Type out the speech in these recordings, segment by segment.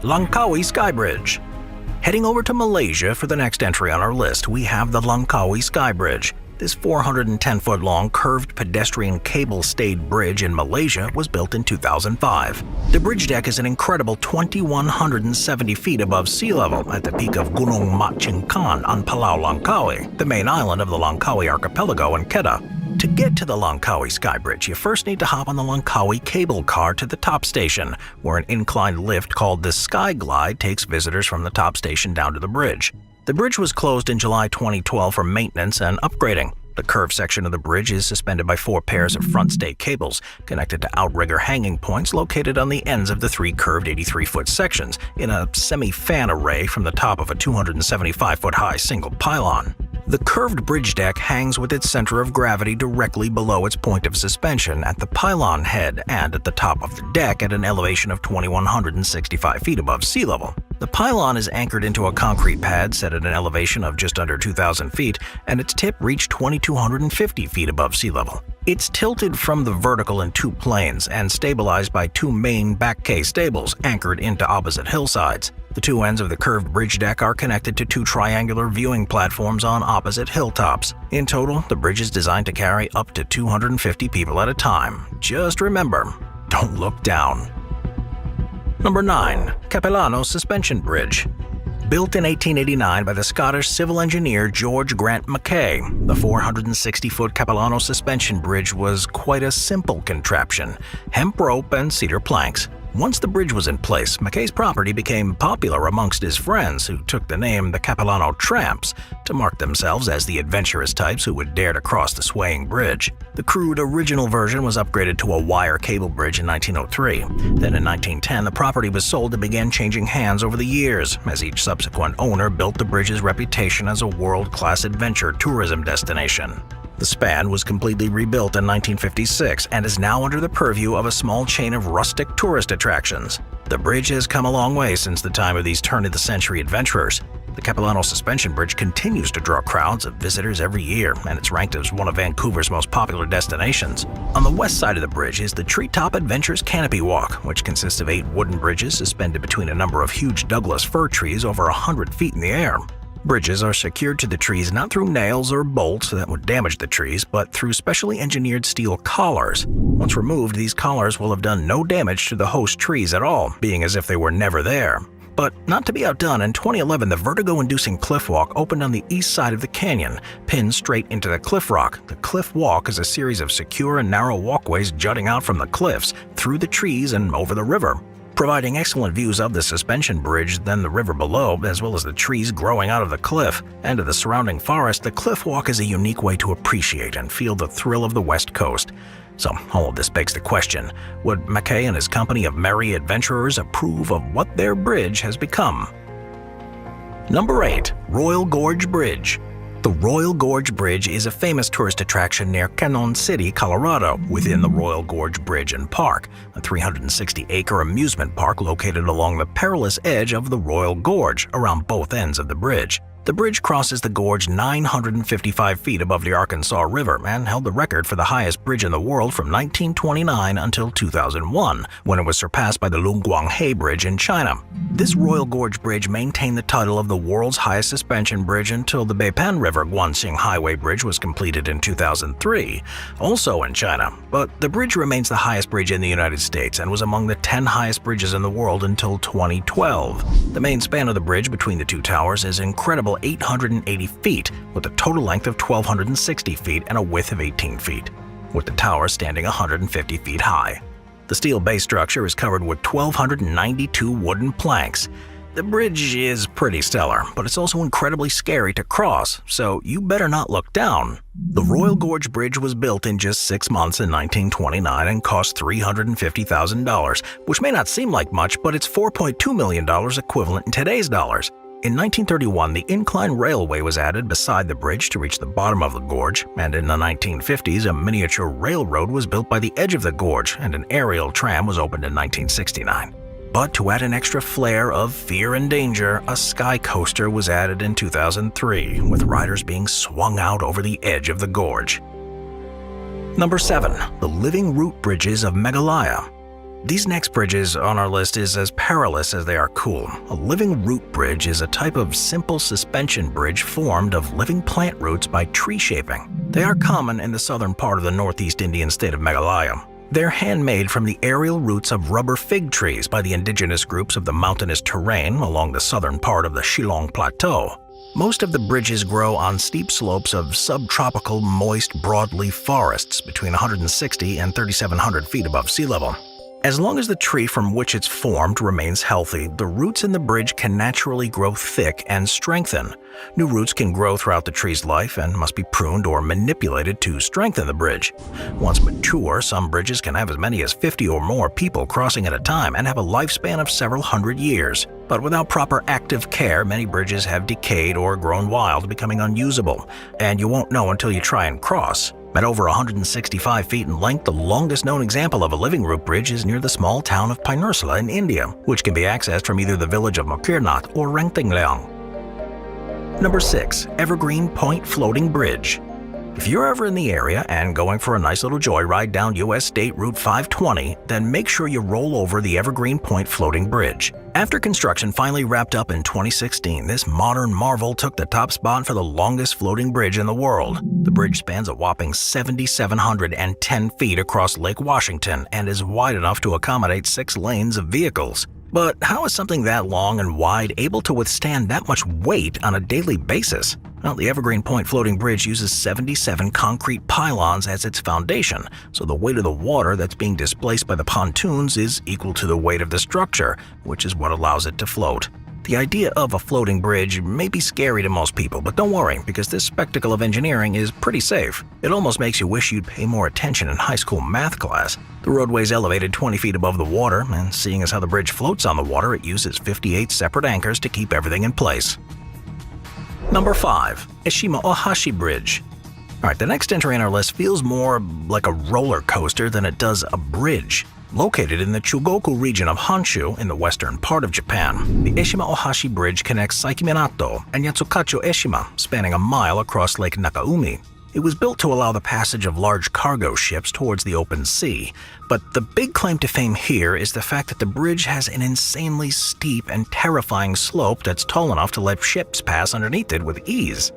Langkawi Sky Bridge. Heading over to Malaysia for the next entry on our list, we have the Langkawi Sky Bridge. This 410-foot-long curved pedestrian cable-stayed bridge in Malaysia was built in 2005. The bridge deck is an incredible 2,170 feet above sea level at the peak of Gunung Mat Chingkan on Pulau Langkawi, the main island of the Langkawi archipelago in Kedah. To get to the Langkawi Sky Bridge, you first need to hop on the Langkawi cable car to the top station, where an inclined lift called the Sky Glide takes visitors from the top station down to the bridge. The bridge was closed in July 2012 for maintenance and upgrading. The curved section of the bridge is suspended by 4 pairs of front stay cables connected to outrigger hanging points located on the ends of the 3 curved 83-foot sections in a semi-fan array from the top of a 275-foot-high single pylon. The curved bridge deck hangs with its center of gravity directly below its point of suspension at the pylon head and at the top of the deck at an elevation of 2,165 feet above sea level. The pylon is anchored into a concrete pad set at an elevation of just under 2,000 feet, and its tip reached 2,250 feet above sea level. It's tilted from the vertical in 2 planes and stabilized by 2 main back K stables anchored into opposite hillsides. The 2 ends of the curved bridge deck are connected to 2 triangular viewing platforms on opposite hilltops. In total, the bridge is designed to carry up to 250 people at a time. Just remember, don't look down. Number 9. Capilano Suspension Bridge. Built in 1889 by the Scottish civil engineer George Grant Mackay, the 460-foot Capilano Suspension Bridge was quite a simple contraption: hemp rope and cedar planks. Once the bridge was in place, Mackay's property became popular amongst his friends, who took the name the Capilano Tramps to mark themselves as the adventurous types who would dare to cross the swaying bridge. The crude original version was upgraded to a wire cable bridge in 1903. Then in 1910, the property was sold and began changing hands over the years, as each subsequent owner built the bridge's reputation as a world-class adventure tourism destination. The span was completely rebuilt in 1956 and is now under the purview of a small chain of rustic tourist attractions. The bridge has come a long way since the time of these turn-of-the-century adventurers. The Capilano Suspension Bridge continues to draw crowds of visitors every year, and it's ranked as one of Vancouver's most popular destinations. On the west side of the bridge is the Treetop Adventures Canopy Walk, which consists of 8 wooden bridges suspended between a number of huge Douglas fir trees over 100 feet in the air. Bridges are secured to the trees not through nails or bolts that would damage the trees, but through specially engineered steel collars. Once removed, these collars will have done no damage to the host trees at all, being as if they were never there. But not to be outdone, in 2011 the vertigo-inducing cliff walk opened on the east side of the canyon, pinned straight into the cliff rock. The cliff walk is a series of secure and narrow walkways jutting out from the cliffs, through the trees and over the river, providing excellent views of the suspension bridge, then the river below, as well as the trees growing out of the cliff and of the surrounding forest. The cliff walk is a unique way to appreciate and feel the thrill of the West Coast. So all of this begs the question, would Mackay and his company of merry adventurers approve of what their bridge has become? Number 8. Royal Gorge Bridge. The Royal Gorge Bridge is a famous tourist attraction near Canyon City, Colorado, within the Royal Gorge Bridge and Park, a 360-acre amusement park located along the perilous edge of the Royal Gorge around both ends of the bridge. The bridge crosses the gorge 955 feet above the Arkansas River and held the record for the highest bridge in the world from 1929 until 2001, when it was surpassed by the Lungguanghe Bridge in China. This Royal Gorge Bridge maintained the title of the world's highest suspension bridge until the Beipan River Guanxing Highway Bridge was completed in 2003, also in China. But the bridge remains the highest bridge in the United States and was among the 10 highest bridges in the world until 2012. The main span of the bridge between the 2 towers is incredible 880 feet, with a total length of 1,260 feet and a width of 18 feet, with the tower standing 150 feet high. The steel base structure is covered with 1,292 wooden planks. The bridge is pretty stellar, but it's also incredibly scary to cross, so you better not look down. The Royal Gorge Bridge was built in just 6 months in 1929 and cost $350,000, which may not seem like much, but it's $4.2 million equivalent in today's dollars. In 1931, the incline railway was added beside the bridge to reach the bottom of the gorge, and in the 1950s, a miniature railroad was built by the edge of the gorge, and an aerial tram was opened in 1969. But to add an extra flair of fear and danger, a sky coaster was added in 2003, with riders being swung out over the edge of the gorge. Number 7. The Living Root Bridges of Meghalaya. These next bridges on our list is as perilous as they are cool. A living root bridge is a type of simple suspension bridge formed of living plant roots by tree shaping. They are common in the southern part of the northeast Indian state of Meghalaya. They're handmade from the aerial roots of rubber fig trees by the indigenous groups of the mountainous terrain along the southern part of the Shillong Plateau. Most of the bridges grow on steep slopes of subtropical moist broadleaf forests between 160 and 3,700 feet above sea level. As long as the tree from which it's formed remains healthy, the roots in the bridge can naturally grow thick and strengthen. New roots can grow throughout the tree's life and must be pruned or manipulated to strengthen the bridge. Once mature, some bridges can have as many as 50 or more people crossing at a time and have a lifespan of several hundred years. But without proper active care, many bridges have decayed or grown wild, becoming unusable, and you won't know until you try and cross. At over 165 feet in length, the longest known example of a living root bridge is near the small town of Pinersala in India, which can be accessed from either the village of Mokirnath or Rengtingleong. Number 6. Evergreen Point Floating Bridge. If you're ever in the area and going for a nice little joyride down US State Route 520, then make sure you roll over the Evergreen Point Floating Bridge. After construction finally wrapped up in 2016, this modern marvel took the top spot for the longest floating bridge in the world. The bridge spans a whopping 7,710 feet across Lake Washington and is wide enough to accommodate 6 lanes of vehicles. But how is something that long and wide able to withstand that much weight on a daily basis? Well, the Evergreen Point Floating Bridge uses 77 concrete pylons as its foundation, so the weight of the water that's being displaced by the pontoons is equal to the weight of the structure, which is what allows it to float. The idea of a floating bridge may be scary to most people, but don't worry, because this spectacle of engineering is pretty safe. It almost makes you wish you'd pay more attention in high school math class. The roadway's elevated 20 feet above the water, and seeing as how the bridge floats on the water, it uses 58 separate anchors to keep everything in place. Number 5. Eshima Ohashi Bridge. Alright, the next entry on our list feels more like a roller coaster than it does a bridge. Located in the Chugoku region of Honshu in the western part of Japan, the Eshima Ohashi Bridge connects Saikiminato and Yatsukacho Eshima, spanning a mile across Lake Nakaumi. It was built to allow the passage of large cargo ships towards the open sea, but the big claim to fame here is the fact that the bridge has an insanely steep and terrifying slope that's tall enough to let ships pass underneath it with ease.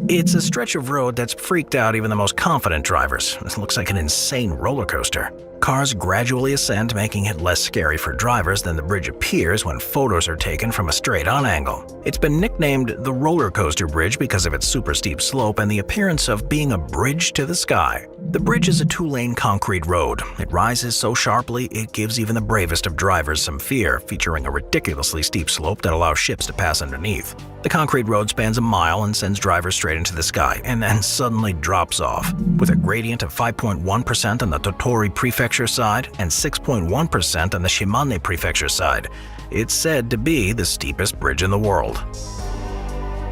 It's a stretch of road that's freaked out even the most confident drivers. It looks like an insane roller coaster. Cars gradually ascend, making it less scary for drivers than the bridge appears when photos are taken from a straight-on angle. It's been nicknamed the roller coaster bridge because of its super steep slope and the appearance of being a bridge to the sky. The bridge is a 2-lane concrete road. It rises so sharply it gives even the bravest of drivers some fear, featuring a ridiculously steep slope that allows ships to pass underneath. The concrete road spans a mile and sends drivers straight into the sky, and then suddenly drops off. With a gradient of 5.1% on the Tottori Prefecture side and 6.1% on the Shimane Prefecture side, it's said to be the steepest bridge in the world.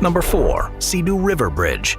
Number 4. Sidu River Bridge.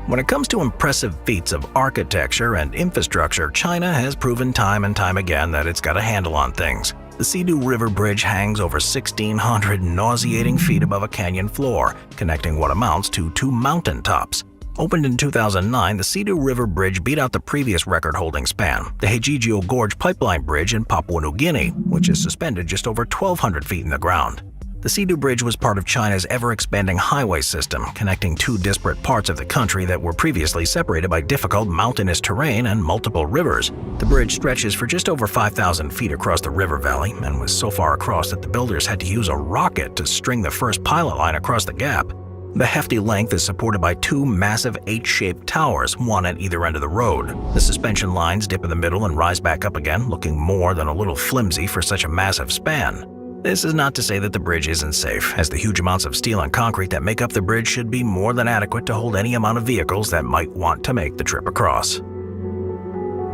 When it comes to impressive feats of architecture and infrastructure, China has proven time and time again that it's got a handle on things. The Sidu River Bridge hangs over 1,600 nauseating feet above a canyon floor, connecting what amounts to 2 mountain tops. Opened in 2009, the Sidu River Bridge beat out the previous record-holding span, the Hejigio Gorge Pipeline Bridge in Papua New Guinea, which is suspended just over 1,200 feet in the ground. The Sidu Bridge was part of China's ever-expanding highway system, connecting 2 disparate parts of the country that were previously separated by difficult mountainous terrain and multiple rivers. The bridge stretches for just over 5,000 feet across the river valley and was so far across that the builders had to use a rocket to string the first pilot line across the gap. The hefty length is supported by 2 massive H-shaped towers, one at either end of the road. The suspension lines dip in the middle and rise back up again, looking more than a little flimsy for such a massive span. This is not to say that the bridge isn't safe, as the huge amounts of steel and concrete that make up the bridge should be more than adequate to hold any amount of vehicles that might want to make the trip across.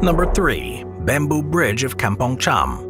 Number 3. Bamboo Bridge of Kampong Cham.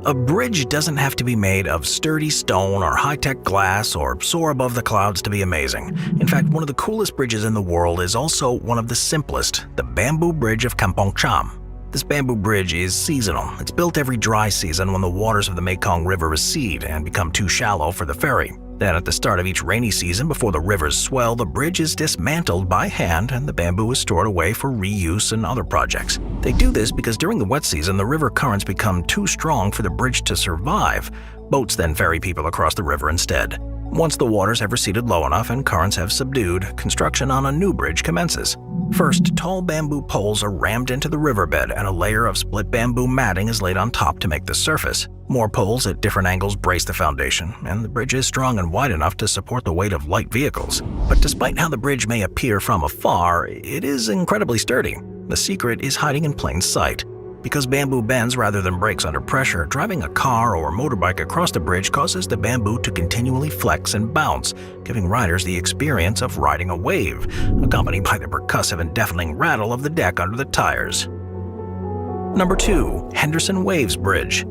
A bridge doesn't have to be made of sturdy stone or high-tech glass or soar above the clouds to be amazing. In fact, one of the coolest bridges in the world is also one of the simplest, the Bamboo Bridge of Kampong Cham. This bamboo bridge is seasonal. It's built every dry season when the waters of the Mekong River recede and become too shallow for the ferry. Then at the start of each rainy season, before the rivers swell, the bridge is dismantled by hand and the bamboo is stored away for reuse and other projects. They do this because during the wet season, the river currents become too strong for the bridge to survive. Boats then ferry people across the river instead. Once the waters have receded low enough and currents have subdued, construction on a new bridge commences. First, tall bamboo poles are rammed into the riverbed and a layer of split bamboo matting is laid on top to make the surface. More poles at different angles brace the foundation, and the bridge is strong and wide enough to support the weight of light vehicles. But despite how the bridge may appear from afar, it is incredibly sturdy. The secret is hiding in plain sight. Because bamboo bends rather than breaks under pressure, driving a car or motorbike across the bridge causes the bamboo to continually flex and bounce, giving riders the experience of riding a wave, accompanied by the percussive and deafening rattle of the deck under the tires. Number 2. Henderson Waves Bridge.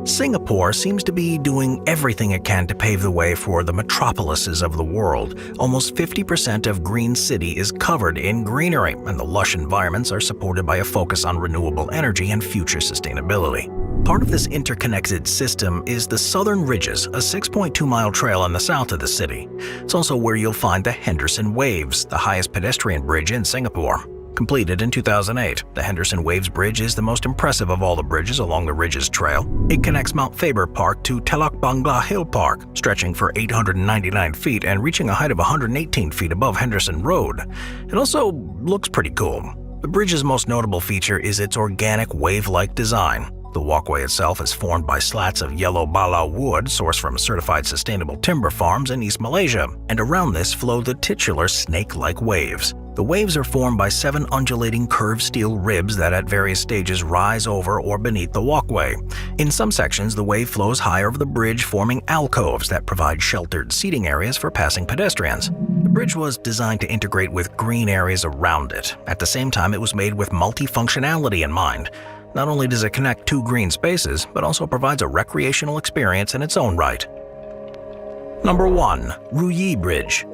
Singapore seems to be doing everything it can to pave the way for the metropolises of the world. Almost 50% of Green City is covered in greenery, and the lush environments are supported by a focus on renewable energy and future sustainability. Part of this interconnected system is the Southern Ridges, a 6.2-mile trail in the south of the city. It's also where you'll find the Henderson Waves, the highest pedestrian bridge in Singapore. Completed in 2008, the Henderson Waves Bridge is the most impressive of all the bridges along the Ridges Trail. It connects Mount Faber Park to Telok Bangla Hill Park, stretching for 899 feet and reaching a height of 118 feet above Henderson Road. It also looks pretty cool. The bridge's most notable feature is its organic wave-like design. The walkway itself is formed by slats of yellow bala wood sourced from certified sustainable timber farms in East Malaysia, and around this flow the titular snake-like waves. The waves are formed by 7 undulating curved steel ribs that at various stages rise over or beneath the walkway. In some sections, the wave flows high over the bridge, forming alcoves that provide sheltered seating areas for passing pedestrians. The bridge was designed to integrate with green areas around it. At the same time, it was made with multifunctionality in mind. Not only does it connect 2 green spaces, but also provides a recreational experience in its own right. Number 1. Ruyi Bridge.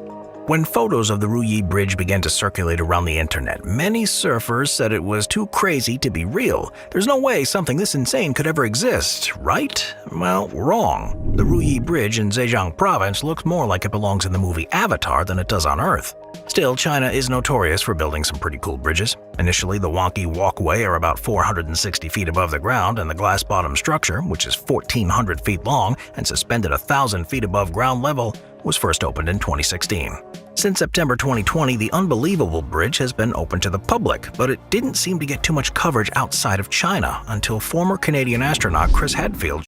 When photos of the Ruyi Bridge began to circulate around the internet, many surfers said it was too crazy to be real. There's no way something this insane could ever exist, right? Well, wrong. The Ruyi Bridge in Zhejiang province looks more like it belongs in the movie Avatar than it does on Earth. Still, China is notorious for building some pretty cool bridges. Initially, the wonky walkway are about 460 feet above the ground, and the glass-bottom structure, which is 1,400 feet long and suspended 1,000 feet above ground level, was first opened in 2016. Since September 2020, the unbelievable bridge has been open to the public, but it didn't seem to get too much coverage outside of China until former Canadian astronaut Chris Hadfield